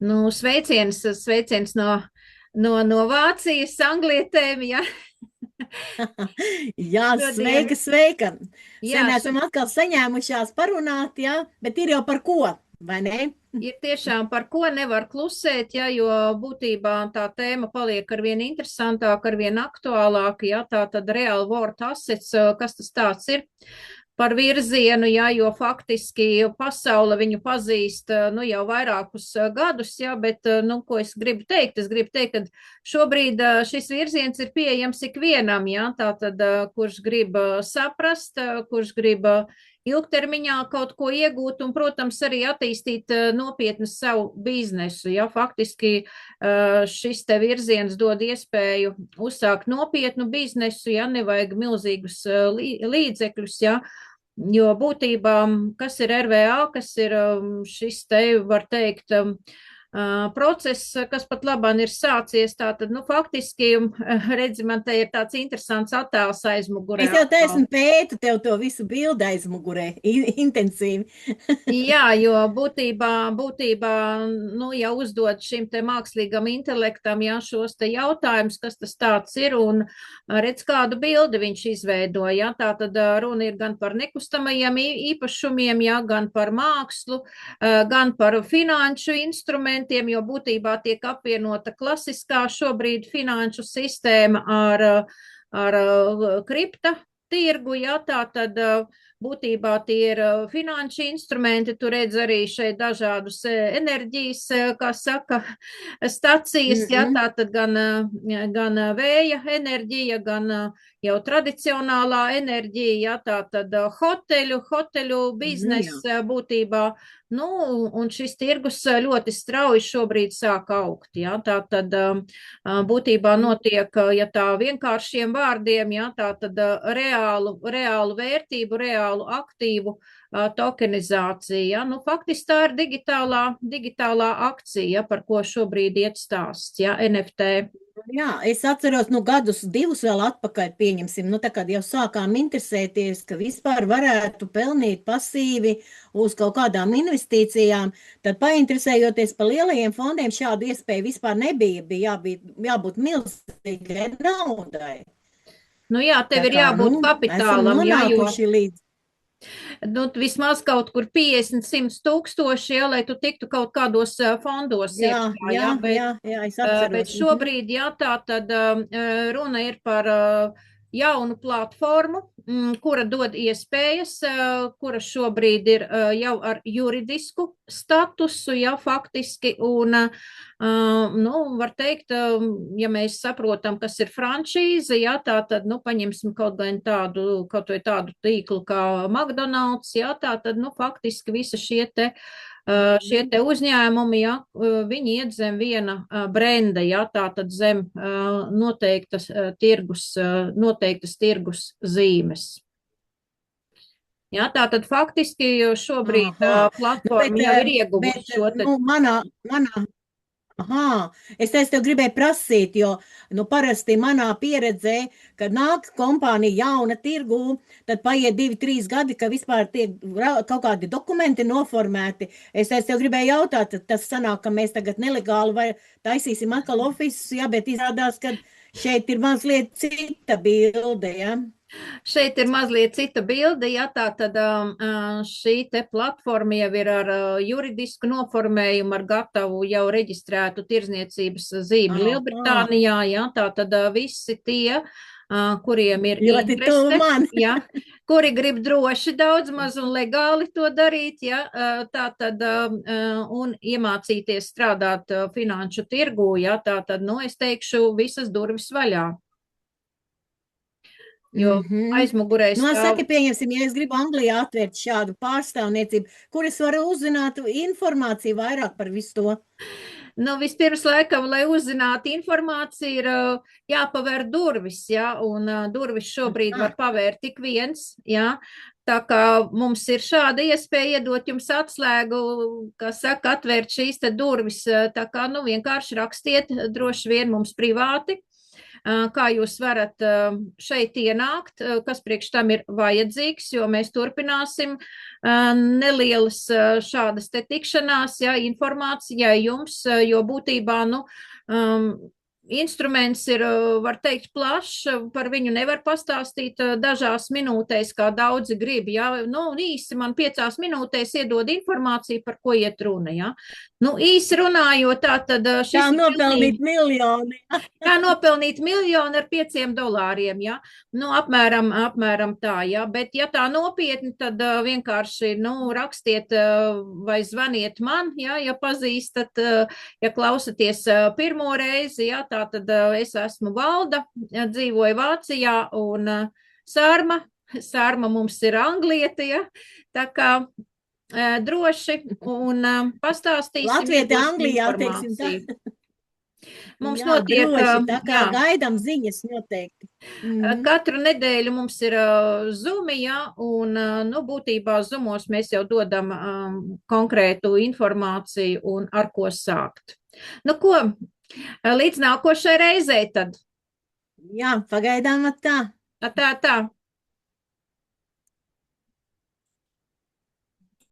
Nu, sveiciens no Vācijas anglietēm, ja. Jā, Šodien, sveika, sveika. jā, Sen esam atkal saņēmušās parunāt, jā, bet ir jau par ko, vai ne? ir tiešām par ko nevar klusēt, ja, jo būtībā tā tēma paliek arvien interesantāka, arvien aktuālāka, ja, tā tad real world assets, kas tas tāds ir par virzienu, ja, jo faktiski pasaule viņu pazīst, nu, jau vairākus gadus, ja, bet, nu, ko es gribu teikt? Es gribu teikt, ka šobrīd šis virziens ir pieejams ikvienam, ja, tā tad, kurš grib saprast, kurš grib ilgtermiņā kaut ko iegūt un, protams, arī attīstīt nopietnu savu biznesu. Ja? Faktiski šis te virziens dod iespēju uzsākt nopietnu biznesu, ja nevajag milzīgus līdzekļus, ja. Jo būtībā, kas ir RVA, kas ir šis te, var teikt, process, kas pat labāk ir sācies, tātad, nu, faktiski, redzi, man te ir tāds interesants attēls aizmugurē. Es jau taisnu pētu tev to visu bildi aizmugurē, intensīvi. Jā, jo būtībā, nu, ja uzdod šim te mākslīgam intelektam, jā, šos te jautājumus, kas tas tāds ir, un redz, kādu bildi viņš izveidoja, jā, tā tad runa ir gan par nekustamajiem īpašumiem, jā, gan par mākslu, gan par finanšu instrumentiem, jo būtībā tiek apvienota klasiskā šobrīd finanšu sistēma ar kripta tirgu, jā, tā tad būtībā tie ir finanšu instrumenti, tu redz arī šeit dažādus enerģijas, kā saka, stacijas, ja, Mhm. tā tad gan vēja enerģija, gan jau tradicionālā enerģija, ja, tā tad hoteļu Nu, jā. biznes būtībā, nu, un šis tirgus ļoti strauji šobrīd sāk augt, ja, tā tad būtībā notiek, ja tā vienkāršiem vārdiem, ja, tā tad reālu vērtību, reālu aktīvu tokenizācija. Ja. Nu, faktiski tā ir digitālā akcija, ja, par ko šobrīd iet stāsts, ja, NFT. Jā, es atceros, nu, gadus, divus vēl atpakaļ, pieņemsim, nu, tā kad jau sākām interesēties, ka vispār varētu pelnīt pasīvi uz kaut kādām investīcijām, tad painteresējoties par lielajiem fondiem, šādu iespēju vispār nebija, bija jābūt milzīgai naudai. Nu jā, Tā tev ir kā, nu, jābūt esam kapitālam, ja, jo nonākuši līdz. nu, vismaz kaut kur 50, 100 tūkstoši, ja, lai tu tiktu kaut kādos fondos Jā, iekšā, jā, ja, jā, jā, es bet atceros. Mhm. šobrīd, jā, tā tad runa ir par jaunu platformu, kura dod iespējas, kura šobrīd ir jau ar juridisku statusu, ja faktiski, un, nu, var teikt, ja mēs saprotam, kas ir franšīze, ja, tā tad, nu, paņemsim kaut vai tādu tīklu kā McDonald's, ja, tā tad, nu, faktiski visi šie te uzņēmumi, ja, viņi iet zem viena brenda, ja, tā tad zem noteiktas tirgus zīmes. Ja, tā tad faktiski šobrīd Aha, nu, platforma jau ir ieguvusi šo te. nu, manā Aha, es tev gribēju prasīt, jo nu, parasti manā pieredzē, kad nāk kompānija jauna tirgū, tad paiet 2, 3 gadi, ka vispār tiek kaut kādi dokumenti noformēti. Es tev gribēju jautāt, tad tas sanāk, ka mēs tagad nelegāli vai taisīsim atkal ofisus, jā, bet izrādās, ka šeit ir mazliet cita bilde, jā. Šeit ir mazliet cita bilde, ja tā tad šī te platforma jau ir ar juridisku noformējumu, ar gatavu jau reģistrētu tirzniecības zīmi Aha, Lielbritānijā, ja tā tad visi tie, kuriem ir ļoti tuvu interese, man. ja, kuri grib droši daudz maz un legāli to darīt, ja, tā tad un iemācīties strādāt finanšu tirgū, ja, tā tad, nu, es teikšu, visas durvis vaļā. Jo Mhm. aizmugurē Nu, stāv. saka, pieņemsim, ja es gribu Anglijā atvērt šādu pārstāvniecību, kur es varu uzzināt informāciju vairāk par visu to. Nu, vispirms, laikam, lai uzzinātu informāciju, ir jāpavēr durvis, ja, un durvis šobrīd Ah, var pavērt tik viens, ja. Tā kā mums ir šāda iespēja iedot jums atslēgu, kā saka, atvērt šīs te durvis, tā kā, nu, vienkārši rakstiet droši vien mums privāti. kā jūs varat šeit ienākt, kas priekš tam ir vajadzīgs, jo mēs turpināsim nelielas šādas te tikšanās, ja, informācijai jums, jo būtībā, nu, instruments ir, var teikt, plašs, par viņu nevar pastāstīt dažās minūtēs, kā daudzi grib, ja, nu, īsi man 5 minūtēs iedod informāciju, par ko iet runa, ja. Nu, īsi runājot, tā tad šis Kā ir nopelnīt pilnīgi, miljoni. kā nopelnīt miljonu ar $5, ja, nu, apmēram tā, ja, bet ja tā nopietni, tad vienkārši, nu, rakstiet vai zvaniet man, ja pazīstat, ja klausaties pirmo reizi, ja, tā tad es esmu Valda, dzīvoju Vācijā un Sārma mums ir anglieta, ja, tā kā droši un pastāstīsim, Latvieti iedosim Anglijā, teiksim tā. informāciju. Mums Jā, notiek, droši, tā kā jā, gaidām ziņas noteikti. katru nedēļu mums ir zumi, ja, un, nu, būtībā zumos mēs jau dodam konkrētu informāciju un ar ko sākt. Nu, ko, līdz nākošai reizei tad. Jā, pagaidām tā. Tā.